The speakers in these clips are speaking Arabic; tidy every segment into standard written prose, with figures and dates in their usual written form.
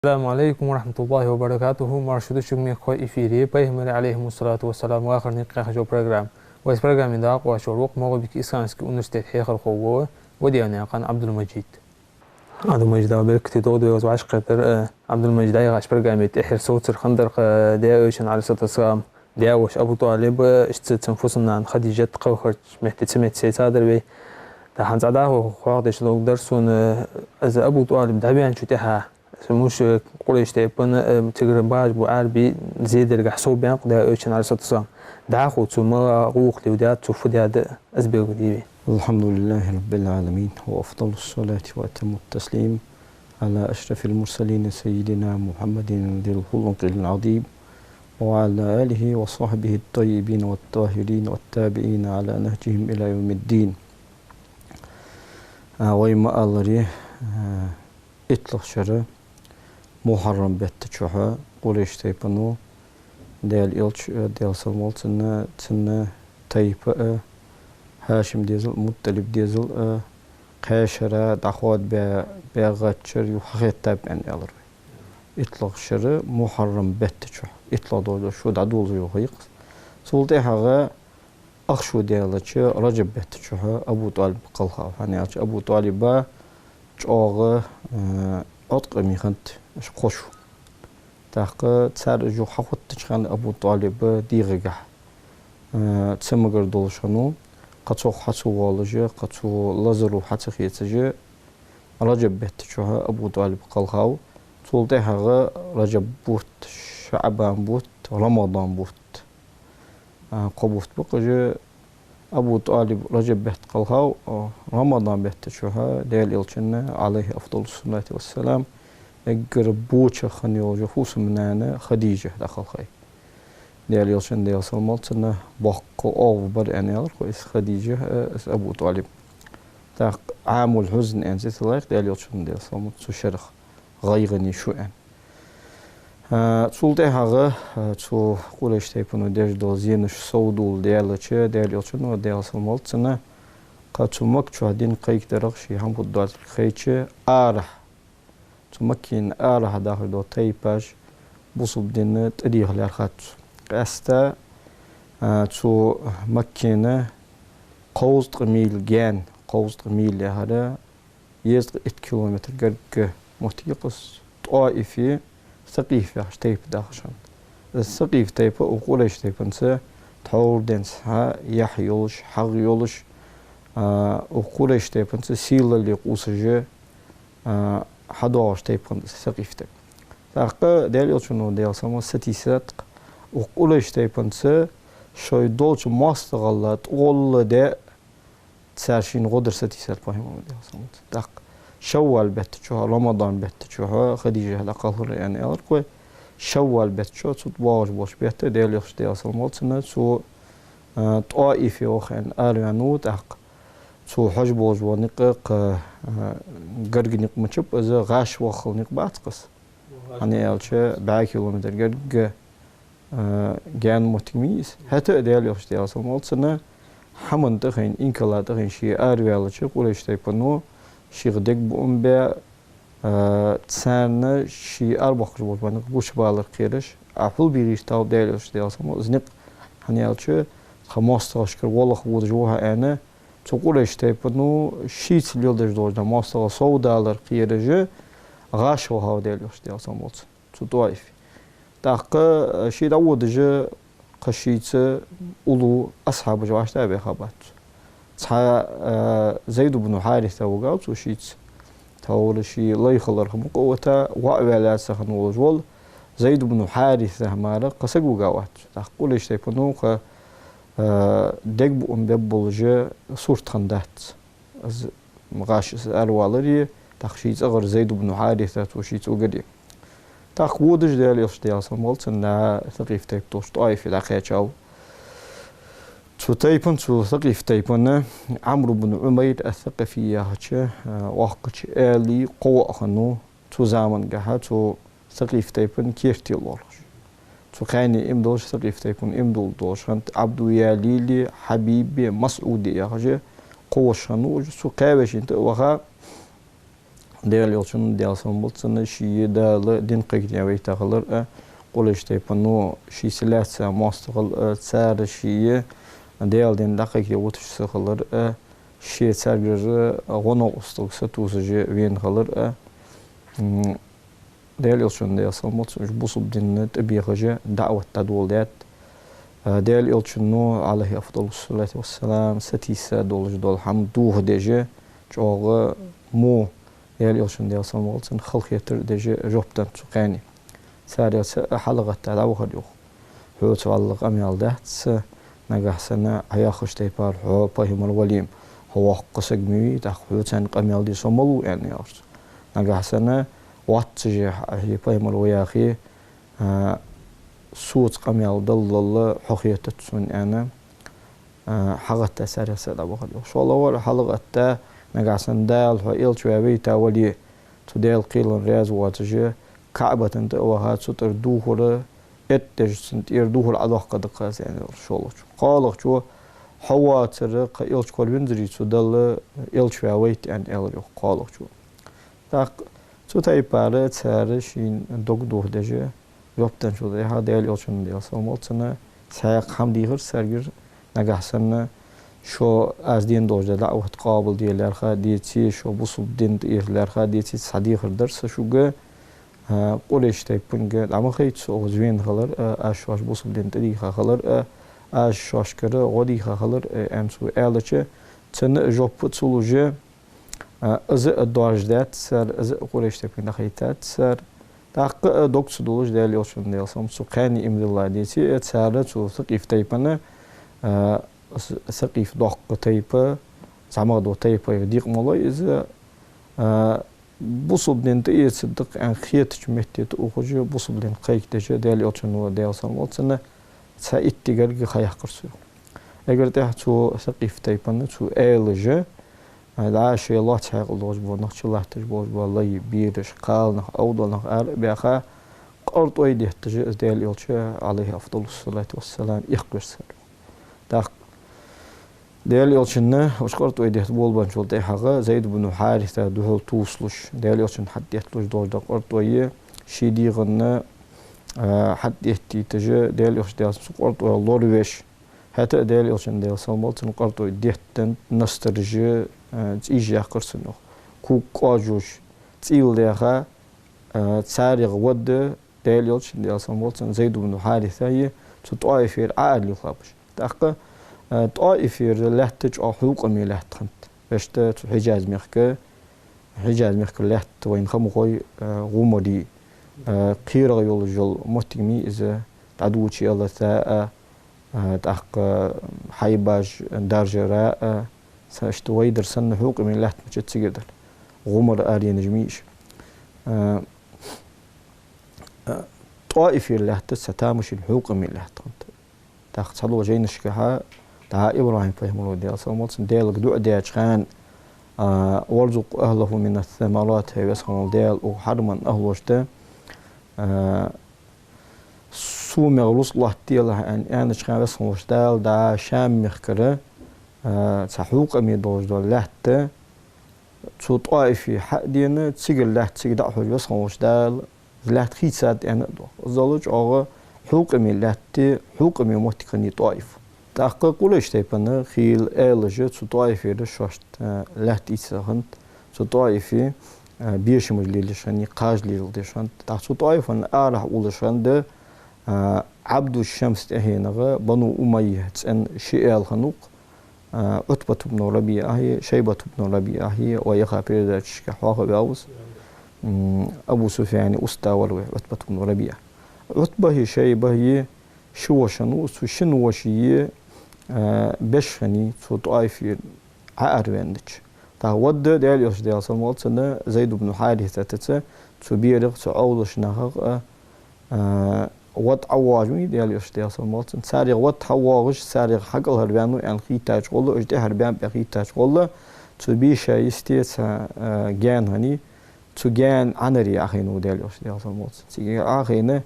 السلام عليكم ورحمة الله وبركاته. مرشد شغمي خوي إفيري بيهمر عليهم الصلاة والسلام وآخر نقاش جو برنامج وإس برنامج داق وشروق موضوع بك إسكانسك ونستيت حيخ القوة وديانا قان عبد المجيد. عبد المجيد أبيك تدود وزعش قدر عبد المجيد أي غاش برنامج إحر صوت الخندر داويشن على ستة صام داوش أبو طالب اشتت نفوسنا عن خديجة قوخرج محتت سمعت سيسادر بي تحن زعده خواردش لو درسون از أبو طالب دعبيان شتها مش قولش تبون تقرب باج بعربي زيد الجح صوب بين قدا أوشن على سطسام دعخو ثم روق لودات تفدي أزبير ديبي. الحمد لله رب العالمين وأفضل الصلاة وأتم التسليم على أشرف المرسلين سيدنا محمد ذي الخلق العظيم وعلى آله وصحبه الطيبين والطاهرين والتابعين على نهجهم إلى يوم الدين. ويما ألري إطلق شر محرم بتشوها قريش تيبانو ديال إلش ديال سلمال تنا تيبا هاشم ديزل مطلب ديزل قاشرة دخوات بغاتشر يحقق تاب أن يلر إطلاق شر محرم بتشوها إطلاق دول شو دعول يوهيق سولتي حاجة أخشو ديالتش رجب بتشوها أبو طالب قلها يعني أبو طالب جاغ أطق ميخنت خوشو تاق تسار جو حقت تشخان أبو طالب ديغجح تسمجر دولشانو قطو حسو والجه قطو لازرو حتخيتجه رجب بتشوها أبو طالب قلخاو تولده هذا رجب بوت شعبان بوت رمضان بوت قبوت بقجه أبو طالب رجب بهت قلخاو رمضان بهتشوها ديال إلشنا عليه أفضل الصلاة والسلام قربوش خنيو جفوس منانا خديجة دخل خي ديال إلشن ديال سلمالتنا بقو أو بر أنيال كويس خديجة أبو طالب تاق عام الحزن أنزل الله ديال إلشن ديال سلمالت سشرخ غيغني شو أن تولده هذا تو قولش تيپنو ديج دو زينش سودول ديالچه ديال يلچن و ديال سلمالتنا قاتومك چوادين قيك درخشي هم بدات خيچه آرح تمكين آرح داخل دو تيپاش بوصب دين تديه لارخات استا تو مكينه قوزد ميل جان قوزد ميل هذا يزق 1 كيلومتر قرق متيقص طائفي سقيفة تيب داخشان السقيف تيب وقولش تيب انسى تحور دنس ها يحيولش حغيولش وقولش تيب انسى سيل اللي قوسجه حدوش تيب انسى سقيف تيب تاقا ديال يوشنو ديال سما ستيسات وقولش تيب انسى شوي دولش ماستغلات اول ده تسارشين غدر ستيسات فاهم ديال سما تاق شوال بتشوها رمضان بتشوها خديجة لقاهر يعني أركوي شوال بتشوها تباوش باش بيته ديال يخش ديال سلمالتنا سو طائفي وخين أريانو تاق سو حج باش ونقق قرق نق مشب إذا غاش وخل نق بعتقس يعني ألشة بعا كيلومتر قرق جان متميز حتى ديال يخش ديال سلمالتنا حمن تخين إنكلا تخين شي أريالش قولش تيبنو شيخ ديك بقوم بيا تسانا شي 4 خجبوش بانك بوش بالر قيرش عفل بيريش تاو ديالوش ديال سمو زنق هنيالشو 15 كر والله بود جوها انا تقولش تيبنو شيت ليلدش دوجنا ماستر سودالر قيرجه غاش وها ديالوش ديال سمو تو طائف داق شي داودجه قشيت اولو اصحاب جواش تابع خبات زيد بن حارثة وقال وشيت تقول شيء لا يخلرهم قوته وعلى سخن وجول زيد بن حارثة مارا قصق وقاوات تقول إيش تيفنو ق دق بأم ببلجة صورة خندات مغاش أروالري تخشيت أغر زيد بن حارثة وشيت وقدي تقودش ديال يش ديال سمولت إن ثقيف تيبتوش طائف إلى خيتشاو تو تيبن تو ثقيف تيبن عمرو بن عمير الثقفي هاتش وقتش آلي قوة خنو تو زمن جها تو ثقيف تيبن كيرتي الله تو خاني إمدوش ثقيف تيبن إمدول دوش هنت عبدو ياليلي حبيبي مسعودي هاتش قوة شنو تو قابش انت وها ديال يلشون ديال سنبلتنا شيء دال دين قيد ويتا خلر قولش تيبنو شيء سلاسة مستقل سار شيء ديال دين دقيق يوتش خلر شيء سرجر غنو استوك ستوسج وين خلر ديال يلشون ديال سنبلت مش بوصب دين تبي خجة دعوة تدولات ديال يلشونو عليه أفضل الصلاة والسلام ستيسا دول حمد دوه ديجا جوغ مو ديال يلشون ديال سنبلت خلق يتر ديجا جوبتن تقاني ساري حلقة تدعوة خديو هو تعلق أميال دهت نجح سنة عياخش تيبار هو باهم الوليم هو قصق ميوي تأخذ سنة أميال دي سملو يعني أرز نجح سنة واتجه هي باهم الوياخي صوت قميال ضل حقيقة تسون أنا حلقة ساري سدعوة خديو شو الله ور حلقة نجح سنة دال هو إل شوي تاولي تدال قيل الرياض واتجه كعبة أنت وهات ستر دوهرة اتج سنت دوهر على قد قاس يعني شغله قالق شو حواتر قيلش كل بنزري تدل إلش ويت يعني إلش قالق شو تاق شو تاي بارة سارشين دوق دوه دجى يبتن شو ده هذا إلش من ده سامولتنا ساق حمدي غير سرجر نجح سنة شو از دين دوجة دعوة قابل دي لارخا ديتي شو بوصل دين إيه لارخا ديتي صديق الدرس شو جا قولش تيبون عم خيط سو زوين خلر أشواش بوصل دين تريخا خلر أشواش كره غديخا خلر أمسو ألتش تن جوب تسولوجة از الدواج دات سر از قولش تيبون خيطات سر تاق دوكس دولج دال يوشون دال سامسو قاني إمد الله ديتي سر سو ثقيف تيبنا ثقيف دوق تيبا زعما دو تيبا يديق مولاي إذا بوصل دين تأيي تصدق عن خيط جمهتي تأخذ بوصل دين قيك تجا دال يوتشن ودال سامولتنا سايت تجارك خيح قرصو اگر تحتو ثقيف تيبان تو آلجة العاش الله تحق الله جبو نخش الله تجبو جبو الله يبيرش قال نخ أوضل نخ بيخا قرط ويديه تجا دال يوتشا عليه أفضل الصلاة والسلام يخبر سر داق ديال يلشنا وش قرط ويديه بول بنشول تي حاجة زيد بن حارثة دهول توصلش ديال يلشن حد يحتلش دول دا قرط ويه شيدي غنا حد يحتي تجا ديال يلش ديال قرط ويه لورويش حتى ديال يلشن ديال سامولتن قرط ويديه تن نسترجع تيجي يقرصنو كو قاجوش تيل ديها تسارغ ود ديال يلشن ديال سامولتن زيد بن حارثة تطائفير عادل خابش دقة طائفير لحتج أو حقوق مي لحتخنت بشت حجاز ميخك لحت وين خمخوي غومدي قير يول جل متمي إذا تعدوشي الله ثاء تحق حيباج درجة ساشت ويدر سن حقوق مي لحت مش تسجدر غومر آري نجميش طائفير لحت ستامش الحقوق مي لحتخنت تحق صلوا جين شكها تا إبراهيم فهموا ديال سامولتن ديال قدوع ديال خان وارزق أهله من الثمرات ويسخن ديال وحرما أهله شتا سو مغلوص الله ديال أن شخان ويسخن شتال دا شام مخكرة تحوق أمي دوج دول لحتة سو طائفي حق دينا تسيقل لحت تسيق دعوه ويسخن شتال لحت خيسات أنا دو الزلج أغا حوق أمي لحتة حوق أمي موتكني طائف تحقق قولش تيبنا خيل آلجة سطائفي رشوشت لحت إيساهند سطائفي بيش مجليلشان يقاج ليلدشان تحت سطائفا آرح أولشان عبد الشمس تهينغا بنو أمية تسأن شئال خنوق عتبة بن ربيعة شيبة بن ربيعة ويخا بيردات شكحوها بأوز أبو سفيان أستاور عتبة بن ربيعة عتبة شيبة هي شوشنو شنوشية بشفني سطائفي عاروندش تا ود ديال يوش ديال سمولتنا زيد بن حارثة تتا تبيرغ تعولش نهغ ود عواجمي ديال يوش ديال سمولتن سارغ ود حواغش سارغ حقل هربانو يعني خيتاج قولو اجدي هربان بخيتاج قولو تبيشا يستيت جان هني تجان عنري أخينو ديال يوش ديال سمولتن تيجي أخينا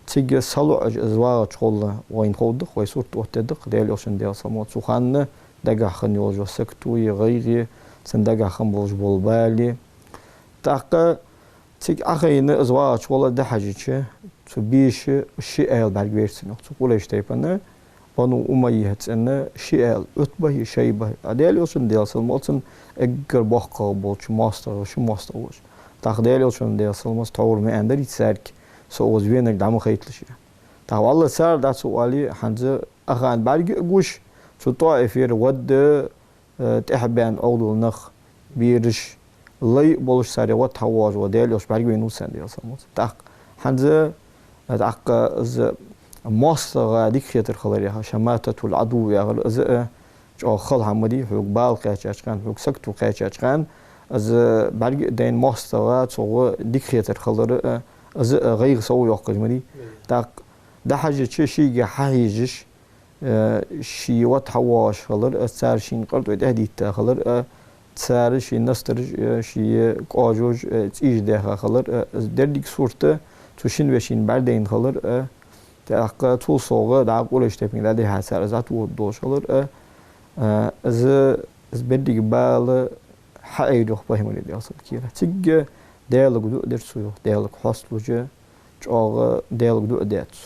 تيجي صلوا أزواج قولة وين خودق ويصورت وتدق ديال يوشن ديال سموت سخانة دقا خن يوجو سكتو يغيغي سندقا خن بولج بولبالي تاقة تيك أخينا أزواج والله ده حاجة تبيش شيء برجيرسنا تقول إيش تيبنا بنو أمية أن شيء أتبه شيبه أديال يوشن ديال سلماتن أجر بحق بولش ماستر وش ماستر وش تاخديال يوشن ديال سلماس تور ما عندي تسارك سو زوينك دعم خيطلش تا والله سار ده سؤالي حنز أخان برجي أقوش شو طائفير ود تحبان أول نخ بيرش لي بولش ساري وات هواج وديال يوش برجي ينوسن ديال سلماس تاق حنز تاق از ماستر ديك خيتر خلريها شماتة العدو يا غل از جو خل حمدي حق بال قاچاچ كان حق سكتو قاچاچ كان از برج دين ماستر تو ديك خيتر خلر از غير سو يقجمدي تاق ده حاجه شي حاجش شي وات حواش خلر سار شين قرد ودهدي خلر سار شي نستر شي قاجوج تيج ده خلر درديك صورته توشين وشين بردين خلر تاق تو صوغه دا قولش تپین ده حسر ذات و دوش خلر از بديك بال حايدو بهمني دي اصل كيرا تيج ديالوج دو درسو ديالوج حصلوجه جوغ ديالوج دو دات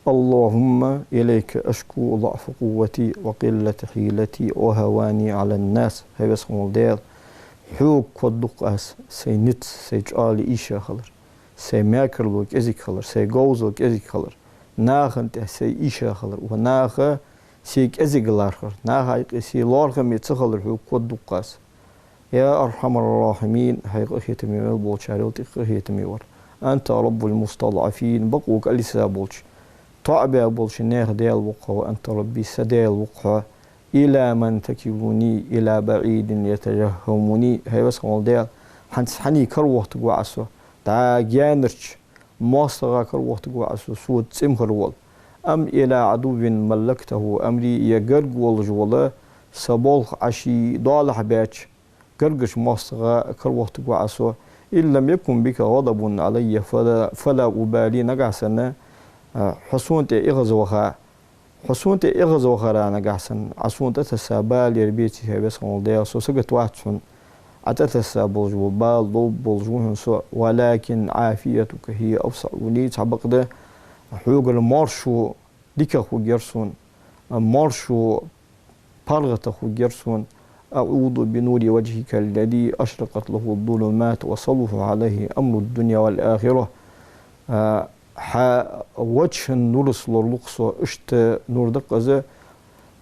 اللهم إليك أشكو ضعف قوتي وقلة حيلتي وهواني على الناس هي اسمه ديال حوك ودق أس سينت سيجعل إيشا خلر سيماكرلوك إزيك خلر سيجوزلوك إزيك خلر ناخن تحسي إيشا خلر وناخ سيك إزيك لارخر ناخ سي لارخ ميتسخلر حوك ودق أس يا أرحم الراحمين حيق أخيتمي والبولش عريوتي أخيتمي ور أنت رب المستضعفين بقوك أليسا بولش طعبا بولش ناخ ديال وقع وأنت ربي سديال وقع إلى من تكلني إلى بعيد يتجهمني هي بس قول ديال حني كروه تقوى عسو دا جانرش ماستغا كروه تقوى عسو سود سمخر وال أم إلى عدو ملكته أمري يقرق والجوالة سبولخ عشي ضالح باتش قرقش ماستغا كروه تقوى عسو إن لم يكن بك غضب علي فلا أبالي نقعسنا حصونت إغزوخا حصونت إغزوخا رانا قعسن عصونت تسابال يربيتي هي بس قول ديال سو سقط واتشون أتتسا بلجو بال ضوب بلجوهن سوء ولكن عافيتك هي أوسع ولي تعبق ده حقوق المارشو ديكا خو جرسون مارشو بارغة خو جرسون أعوذ بنور وجهك الذي أشرقت له الظلمات وصلح عليه أمر الدنيا والآخرة وجه النورس لورلوكسو اشت نور دقزة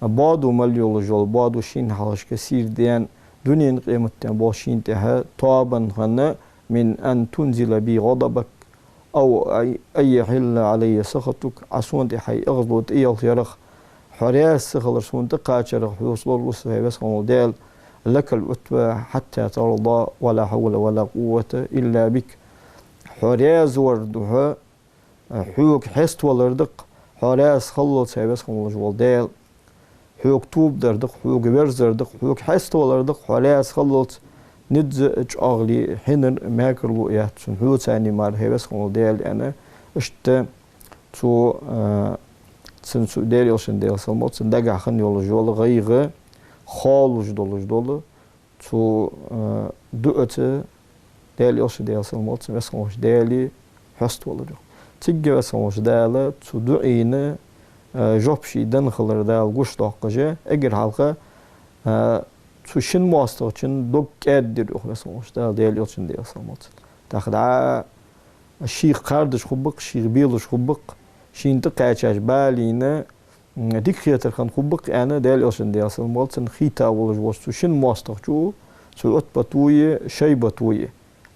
بعضو مليول جول بعضو شين حالش كثير ديان دنيا قيمتين باشين تها طابا خنا من أن تنزل بي غضبك أو أي حل علي سخطك عسون تحي أغضبت إيه الخيرخ حرياس سخلر سون تقاتشر حيوصل الرسل هي بس ديال لك الأتبع حتى ترضى ولا حول ولا قوة إلا بك حرياس وردها حوك حست ولردق حرياس خلص هي بس ديال حوك توب دردق حوك برز دردق حوك حست ولردق حرياس خلص ندز أغلي حين ماكر ويات سن حوك ثاني مار هي بس ديال أنا اشت تو سنسو ديال يوشن ديال سلموت سندقع خن يولجول غيغ خالوج دولو تو دوت ديال يوشن ديال سلموت مسموش ديالي حست ولجو تيجي مسموش ديال تو دوئين جوبشي دنخلر ديال قوش داقجة اگر حلقة تو شن مواستو چن دوك ادر يوخ مسموش ديال يوشن ديال سلموت تاخدع الشيخ قاردش خبق الشيخ بيلش خبق شين تقاچاش بالينا ديك خيتر خان خبق انا ديال يوشن ديال سلمالتن خيتا ولج وستو شن ماستخجو سو اتبطوي شيبطوي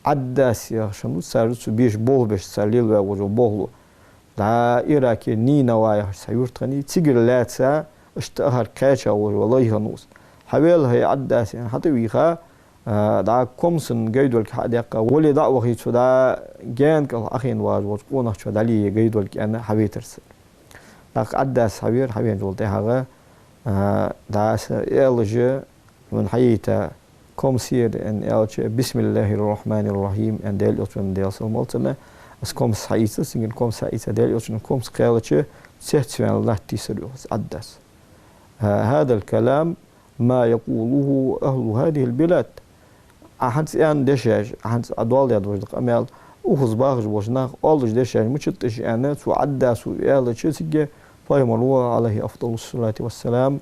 عداس يا شنو سارتو بيش بول بيش ساليل وجو بولو دا إراكي نينا وايا سيورتني تيجر لاتسا اشتهر كاچا والله هنوس حويل هي عداس يعني حتى ويخا دا كومسن جيدول كحديقة ولي دا وخيتو دا جان كأخين واج وتقونه شو دالي جيدول كأنه حبيترس دا عداس حبير جولتي هذا دا إلج من حياته كومسير إن إلج بسم الله الرحمن الرحيم إن ديل يوتن ديل سلمالتنا اس كومس حياته سين كومس حياته ديل يوتن كومس قالتش سهتسوين الله تيسريوس عداس هذا الكلام ما يقوله أهل هذه البلاد أحد أن دشاج أحد أدوال يد وجدك أمال وخز باخج وجناق أولج دشاج مشتش أنا سو عدا سو يلا شيء فهم الله عليه أفضل الصلاة والسلام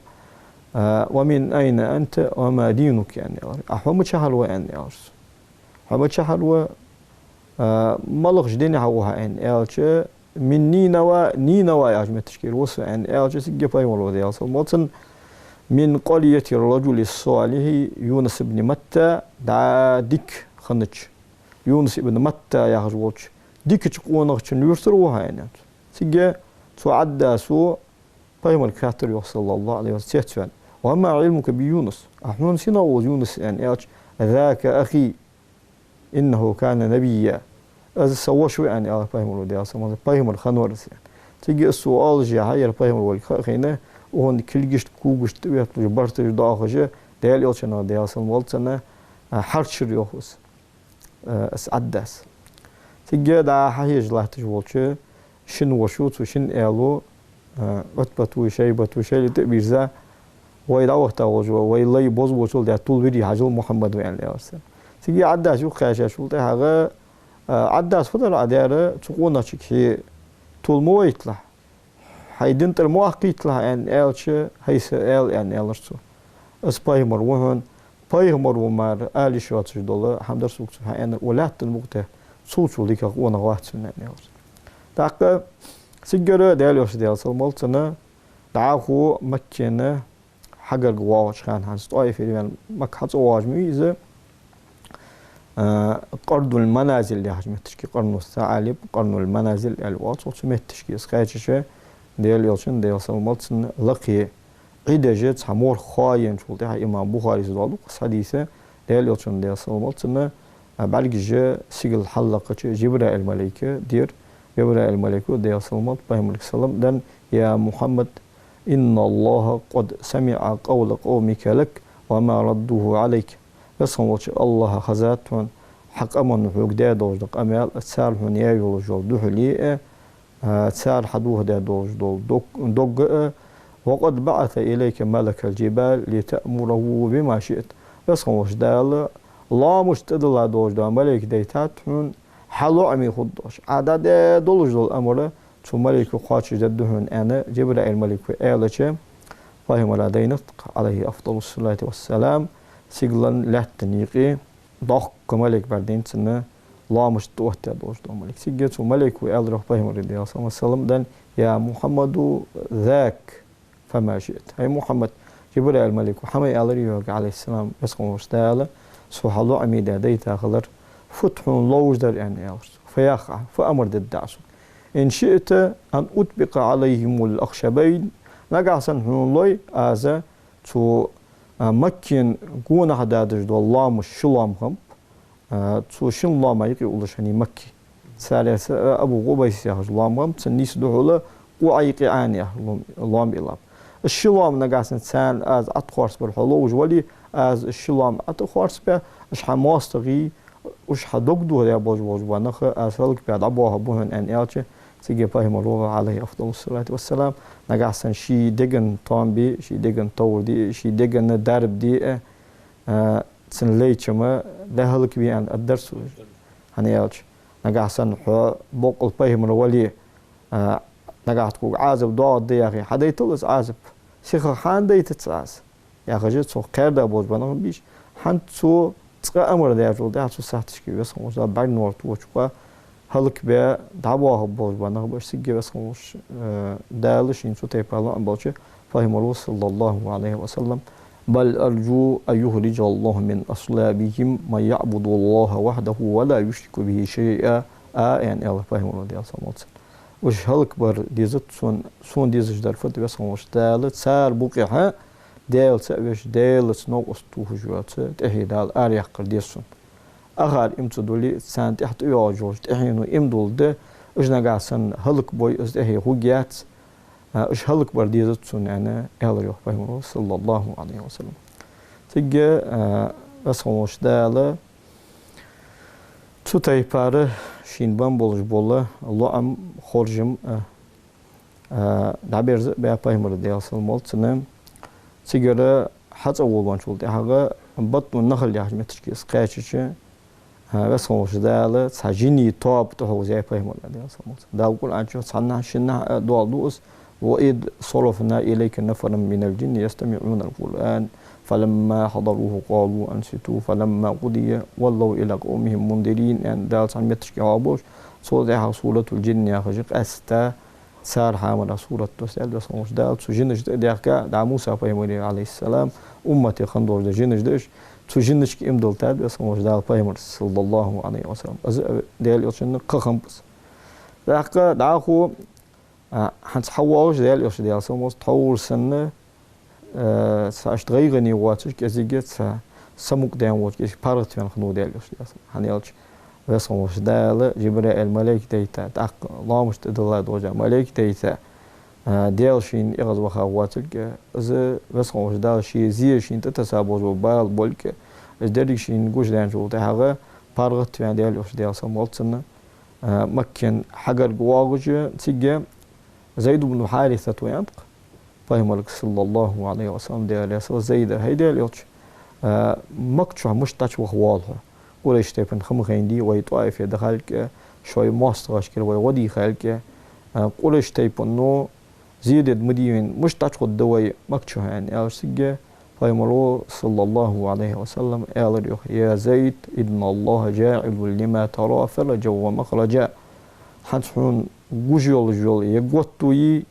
ومن أين أنت وما دينك يعني أحوم شهر يعني أرس أحوم شهر ملغش ديني هوها يعني ألش من نينوا يا جماعة تشكيل وصل يعني ألش سجى فهم الله دي أصل مثلا من قرية الرجل الصالح يونس بن متى دا ديك خنتش يونس بن متى يا خجوش ديك تقونا خشن يرسلوها يعني سجى تعدى سو فهم الكاتر صلى الله عليه وسلم وما علمك بيونس احنا نسينا يونس يعني ذاك اخي انه كان نبيا از سوى شو يعني فهم الودي اصلا فهم الخنورس يعني تيجي السؤال جا هاي فهم الولي خينا وهون كل جشت كوجشت برت داخجه ديال يوشنا ديال اصلا ولتنا حرشر يوخس اسعدس تيجي دا هاي جلات جولچه شن وشوت وشن الو عتبة وشيبة وشيل تبيرزا ويدا وقت وجوا ويلا يبوز وصل ده طول فيديو حاجة محمد وين لأرسل تيجي عداس وخاشة شو تهاجا عداس فترة عدارة تقولنا شيء طول مو يطلع هيدين ترمو يطلع ان إلش هيس إل ان إلرسو اسبايمر وهن بايمر ومار آلي شواتش دولا حمدر سوق هاي ولات المقطع صوت ليك وانا واحد سنة إلرس تاك سيجرة ديالوش ديال سلمالتنا دعاهو مكينة حجر جواش كان هنس طائف يعني مك حتى واج ميزة قرن المنازل اللي هجمة تشكي قرن الثعالب قرن المنازل الوات وسميت تشكي سكايتشة ديالوشن ديال سلمالتنا لقي عدة جت حمور خاين شولتها إمام بخاري زادو حديثة ديالوشن ديال سلمالتنا بعد جاء سجل حلقة جبرائيل الملائكة دير جبرائيل الملائكة ديال سلمات بهم السلام دن يا محمد إن الله قد سمع قول قومك لك وما ردوه عليك بس الله خزاتهم حق أمن حق دا دوجدق أمال تسال هن يا يولجول دحلي تسال حدوه دا دوجدول دوق وقد بعث إليك ملك الجبال لتأمره بما شئت بس دال لا مشتدل دوجدول ملك ديتاتهم حلو عمي خدوش عدد دولج دول أمره شو ملك خاتش جدهن أنا جبرائيل ملك آلة فهم لدينا عليه أفضل الصلاة والسلام سيجلن لا تنيقي ضخ ملك بعدين سنة لا مش توهت دوج دول ملك سيجت شو ملك وآلة فهم رضي الله صلى الله عليه وسلم دن يا محمد ذاك فما شئت هاي محمد جبرائيل ملك وحمي آلة عليه السلام بس قومش دالة سو حلو عمي ديتا خلر فتح لوج در يعني فيقع فأمر الدعس إن شئت أن أطبق عليهم الأخشبين نقعسن هون لوي آزا تو مكين قونا حدادش دو الله مش شلام هم تو شن الله ما يقي أولشاني مكي سالي أبو غبيس يحج الله هم تنيس دوحولا وعيقي عاني الله بإلاب الشلام نقعسن سان آز أتخارس بالحلوج ولي آز الشلام أتخارس به أش حماس تغي وش حدقدو هذا باج بانخ أسألك بعد عبوها بوهن أن إلش سيجي فهم الله عليه أفضل الصلاة والسلام نجحسن شي دجن طامبي شي دجن طور دي شي دجن درب دي سن ليش ما لهلك بي أن الدرس هني إلش نجحسن بقول فهم الولي نجحت كوج عازب ضاد دي أخي حدا يطلس عازب شيخ خان دي تتعاز يا أخي جت سو خير ده باج بانخ بيش حنت سو تقى أمر ده يجول ده عشان ساعتش كي بس خمس بعد نور توجه هلك بيا دعوة هبوش بنا هبوش سجى بس خمس دالش إن شو تيبالله أم بوجه فهم الله صلى الله عليه وسلم بل أرجو أن يخرج الله من أصلابهم من يعبد الله وحده ولا يشرك به شيئا يعني الله فهم الله ديال صلى الله عليه وسلم وش هلك بر ديزت سون ديزش در فت بس خمس دالت سار بوقها ديال سأبيش ديال سنو أستوه جوات تهيدال أريح قرديسون أغار إمتدولي سان تحت يواجوج تهينو إمدول ده إجنا قاسن هلك بوي إزدهي هوجيات إش هلك برديزت سون أنا إهلا يوح فهم صلى الله عليه وسلم تيجي أسخموش دالة تتاي باره شين بامبولج بولا الله أم خورجم دعبيرز بيا فهم رديال سلمال تنم سيجرة حتى أول وان شولتي حاجة بطن النخل يا متر كيس قاچش بس خوش دال سجيني توب تو زي فهم ولا دال سموت دال كل عنشو صنع شنا دول دوس وإذ صرفنا إليك نفرا من الجن يستمعون القرآن فلما حضروه قالوا أنصتوا فلما قضي ولوا إلى قومهم منذرين يعني دال سان متر كوابوش صوت سورة الجن يا خجق أستا سار حامل سورة تسأل بس خوش دال سجنش ديكا دا موسى فهم عليه السلام أمتي خندور جنش دش تجنش كي إمدل تاد بس موش دال فايمر صلى الله عليه وسلم أز دال يوشن قخم بس داك داخو حنس حواوش دال يوش دال سموس طول سنة ساشتغيغني واتش كزيجت سموك دان واتش كيش بارت فين خنو دال يوش دال هنيالش بس موش دال جبرائيل الملائكة تيتا داك الله مش تدل دوجا ملائكة تيتا ديال شين إغز وخا واتلك إز بس خوش دال شي زي شين تتسابوز وبال بولك إز دارك شين جوش دان شو تهاغ بارغت فين ديال يوش ديال سمولتسن مكن حجر جواجج تيجي زيد بن حارثة وينطق فهم لك صلى الله عليه وسلم ديال يسوع زيد هي ديال يوش مكتشو مش تاش وخوالها ولا يشتبن خمخين دي ويطائف يدخلك شوي ماستغاش كده ويودي خالك قولش تيبنو زيد مدين مش تشخد دوي مكتشو يعني أرسجة فيمرو صلى الله عليه وسلم قال يا زيد إن الله جاعل لما ترى فرجا ومخرجا حنشون جوجول يقوتوي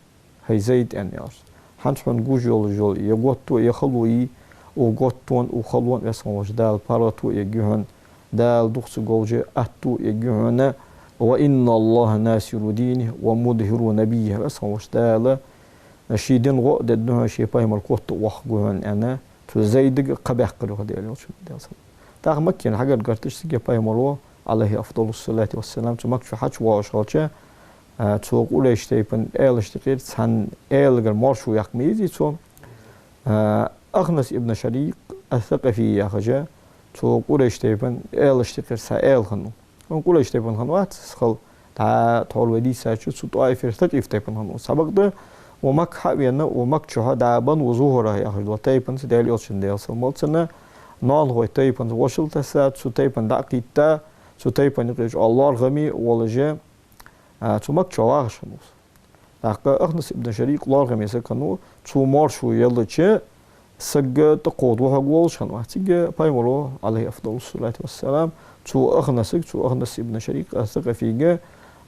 هي زيد يعني أرس حنشون جوجول يقوتو يخلوي وقوتون وخلون يسموش دال بارتو يجهن دال دخس جوجة أتو يجهن وإن الله ناصر دينه ومظهر نبيه بس هو اشتغل شيدين غو ددنها شي بايم القط وخغون انا تزيد قبح قرو ديال شو ديال تاع مكن حاجه قرتش سي بايم عليه افضل الصلاه والسلام تمك شو حچ واشالچه تو قولش تيبن ايلش تقير سن ايلغ مارشو يقميزي تو اخنس ابن شريق الثقفي يا خجا تو قولش تيبن ايلش تقير سائل خنو نقول اشتبن خنوات خل تا طول ودي ساتشو سو طائف ارتقي فتبن خنو سبق ده ومك حبينا ومك شو هذا بن وظهره يا اخي وتايبن ديال يوشن ديال سمولتنا نال هو تايبن وشل تسات سو تايبن دقيقه سو تايبن يقول الله غمي ولا جا سو مك شو واغشنوس دقه اخنس ابن شريك الله غمي سكنو سو مارشو يلچه سج تقود وهو شنو تيجي بايمولو عليه افضل الصلاه والسلام تو أخنسك تو أخنس ابن شريك الثقفي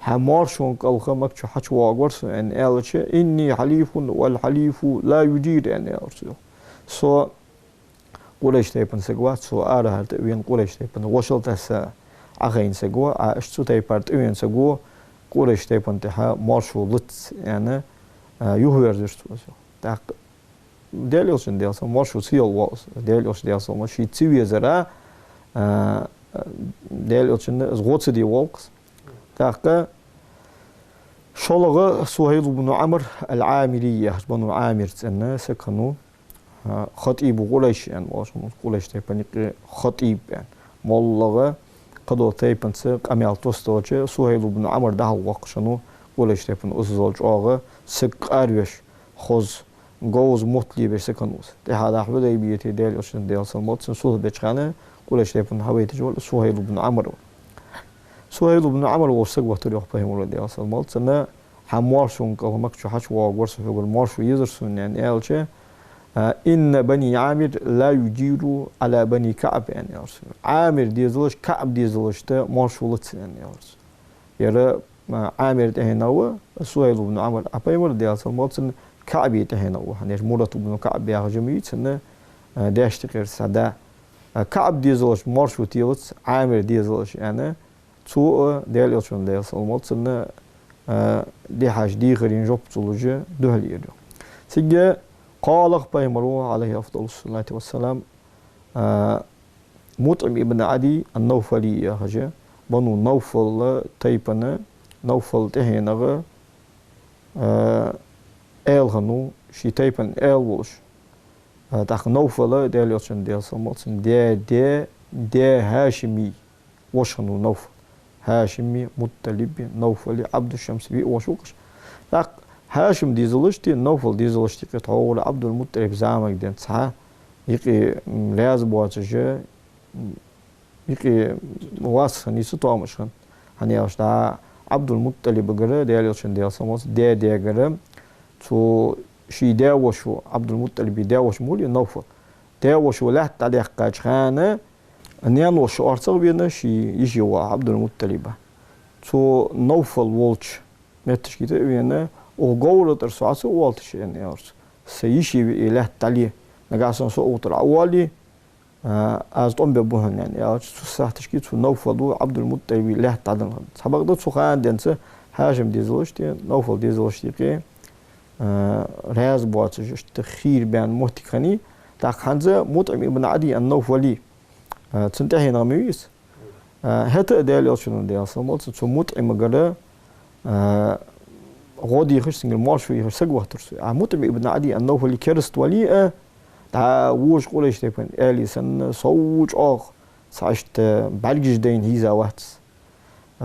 حمار شون قال مك شو حش واغورس ان الش اني حليف والحليف لا يجير ان الش سو قولش تيبن سغوا سو اره هرت وين قولش تيبن وشل تس اخين سغوا اشتو تيبرت وين سغوا قولش تيبن تها مارشو لت يعني يهور درست تا ديالوس ديالس مارشو سيل واس ديالوس ديالس ماشي تسوي زرا ديال أتشن زغوت دي والكس تاقة شلغة سهيل بن عمر العامرية بن عامر تنا سكنوا خطيب قريش يعني واشون قريش تبني خطيب يعني مولغة قدو تيبن سك أميال توستوجة سهيل بن عمر ده وقشنو قريش تبن أسزوج آغا سك أروش خوز جوز مطلي بسكنوس ده هذا حبدا يبيتي ديال أتشن ديال سلمات سنسوه بيتخانه قولش تيبن حويت جول سهيل بن عمرو سهيل بن عمرو وسق وتريح فهم ولدي اصل مالت سنه حمار شون قال شو حش واغورس في المارشو يزرسون يعني قالش ان بني عامر لا يجيروا على بني كعب يعني عامر ديزلش كعب ديزلش تا مارشو لت يعني يرى عامر ده هو سهيل بن عمرو ابي ولدي اصل مالت كعب ده هو يعني مرات بن كعب يا جميع سنه داشتغير سدا كعب ديزلش مارشو تيلتس عامر ديزلش يعني تو ديال يوشن ديال سلمات سنة دي حاج دي غيرين جوب تولوجي دهل يدو سيجي قال بيمرو عليه أفضل الصلاة والسلام مطعم ابن عدي النوفلي يا حاجة بنو نوفل تيبنا نوفل تهينغ ايل غنو شي تيبن ايل وش تاخ نوفل ديال يوشن ديال سلمات سن دي هاشمي وشنو نوفل هاشمي مطلبي نوفلي عبد الشمس بي وشوقش هاشم ديزلشتي نوفل ديزلشتي قطعول عبد المطلب زعمك دين صح يقي رياض بواتجه يقي واسخن يسطو مشخن هني أشتا عبد المطلب جرى ديال يلشن ديال سموس ديال جرى تو شي داوشو عبد المطلب داوش مولي نوفل داوشو لا تعليق قاجخانه أنيان وشو أرتق بينا شي يجي عبد المطلب تو نوفل وولش متش كده بينا وقولة ترسوعات والتش يعني أرس سيشي بإله تعليه نقاسن سو أوتر أولي از تون ببوهن يعني أرس ساعتش كده تو نوفل عبد المطلب له تعدن سبق ده سخان دنسه هاشم ديزلش تي نوفل ديزلش تي رياض بواتش تخير بين مهتكني تا خنزه مطعم ابن عدي النوفلي تنتهي ناميس هتا ديال يلشون ديال سمولت تو مطعم غدا غادي يخش سنجل مارشو يخش سقوه ترسو مطعم ابن عدي النوفلي كرست ولي تا وش قولش تبن الي سن صوج اخ ساشت بالجش دين هيزا وات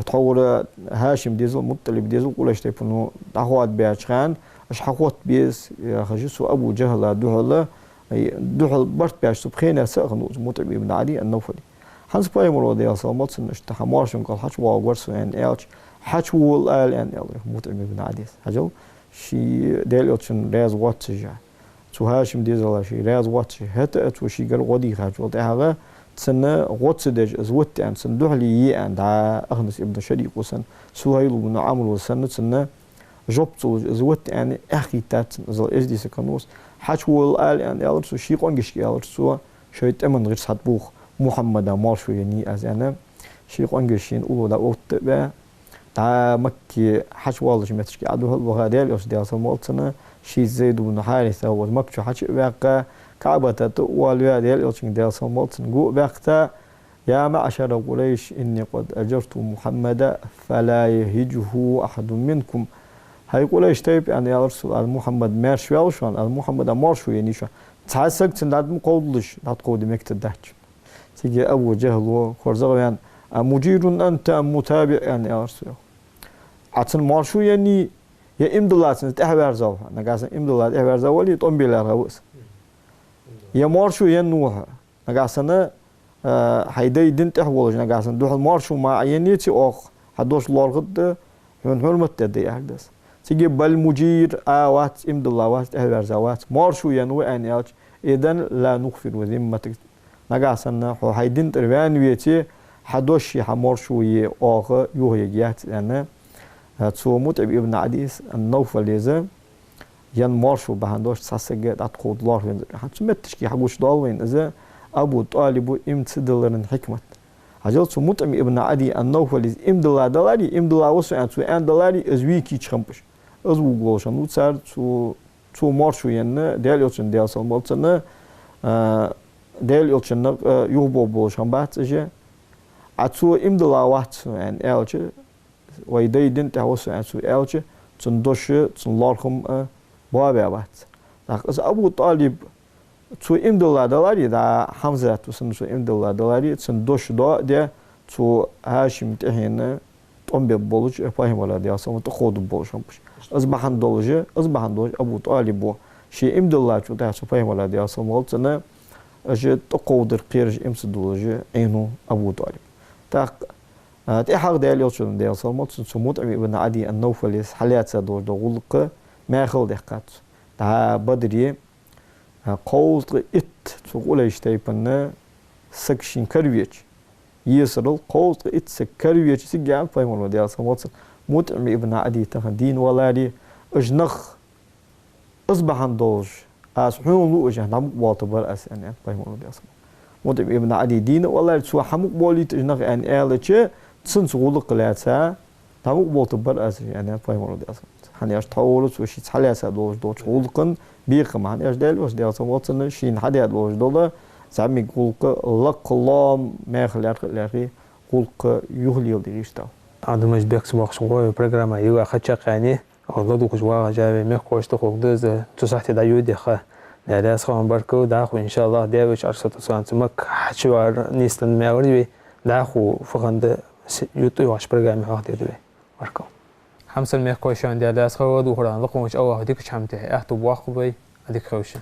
تحول هاشم ديزل مطلب ديزل قولش تبن دعوات بياشخان اش حقوت بيس خجسو ابو جهل دوهلا دوحل برت بياش سبخينا ساخنو مطعم ابن عدي النوفلي هانس بايمر ديال سالموت نشت حمارشون قال حش واغورس ان الش حش وول ال ان ال مطعم ابن عدي حجو شي ديال اوتشن رياز واتجا تو هاشم ديزل شي رياز واتش هتا تو شي قال غودي خاجو تاعها تسنى غوتسدج ازوت ان سندوحلي ي ان دا اخنس ابن شريك وسن سهيل بن عمرو وسن تسنى جوبتو زوت يعني اخي تات زل اس دي سكنوس حش وول ال ان ال سو شي قونغش ال سو شويت امن غير صدبوخ محمد مارشو يعني از انا شي قونغشين او دا اوت با تا مكي حش والله متشكي عدو وغاديل يوس ديال سمولتنا شي زيد بن حارثه ومكشو حش باقه كعبه واليا ديال يوس ديال سمولتن جو باقتا يا معشر قريش اني قد اجرت محمد فلا يهجه احد منكم هاي قريش تيب يعني يا رسول محمد مارشو شلون المحمد مارشو يعني شو تحسكت ندم قولش نتقود مكتداش تيجي أبو جهل وخرزق يعني مجير أنت متابع يعني يا رسول عشان مارشو يعني يا إمدلات تحبر زوها نقاسن إمدلات تحبر زوالي تقوم بلا رؤوس يا مارشو ينوها نقاسن هيدا يدين تحولج نقاسن دوح مارشو مع عينيتي أخ حدوش لارغد من حرمة تدي أحدث تيجي بالمجير وات إمدلات تحبر زوات مارشو ينوه يعني إذن لا نغفر وذمتك نقاسن هيدين تربيان ويتي حدوش حمارشو ي أخ يوهيجيات يعني تو مطعم ابن عديس النوفل يزا ين مارشو بهندوش ساسجة تقود الله وين حتى متشكي حقوش ضالين إذا أبو طالب امتدلرن حكمة عجل تو مطعم ابن عدي النوفل امدلا دلاري امدلا وسو أن تو أن دلاري أزويكي تخمبش أزوج غوشان وتصار تو مارشو ين ديال يوتشن ديال سالمالتنا ديال يوتشن يوبو بوشان بات إجا عتو امدلا وات أن ألش ويدي دين تهوس عسو ألش تندوش تنلارهم بابات. لكن أبو طالب تو إمدلا دلاري دا حمزة تو سنسو إمدلا دلاري تندوش دا ده تو هاشم تهينا تقوم ببولج فاهم ولا ده أصلا تخود بولج همش. أصبحن دولج أبو طالب شيء إمدلا تو ده فاهم ولا ده أصلا مالتنا أجد تقودر قيرج إمس دولج عينه أبو طالب. تأحق ديال يوتشون ديال سلمت سموت ابن عدي النوفل حالات سدور دغلق ما خل دقات تا بدري قوز ات تقول يشتيبن سكشين كرويتش يسرل قوز ات سكرويتش سجان فايمون ديال سلمت موت ابن عدي تخدين ولادي اجنخ اصبحن دوج اسحون لو اجنم واطبر اس ان فايمون ديال سلمت موت ابن عدي دين ولا سو حمق بوليت اجنخ ان التش سنس غلق لاتها تابوك بولتبر أسي يعني فاهم ولا دي أصلا هنياش تحولت وشي تحلي أسا دوش غلقن بيقم هنياش ديال وش دي أصلا واتسن شين حديات دوش دولا زعمي غلق لق الله ما خلاري غلق يهلي ديش تاو عندما مجبك سماق شغوي برنامج يوا خدشق يعني غلطو كجوا جاي مخوش تخوغدز تصحتي دايو دي خا ناس خان بركو داخو إن شاء الله داوش عرصة سانتمك حشوار نيستن ماوري داخو فخند يوتيوب واش برنامج هاخدي دوي وركو حمص الميخ كويشان ديال داس خود وخران لقومش أوه ديك شمته أحتو بواخبي هذيك خوشه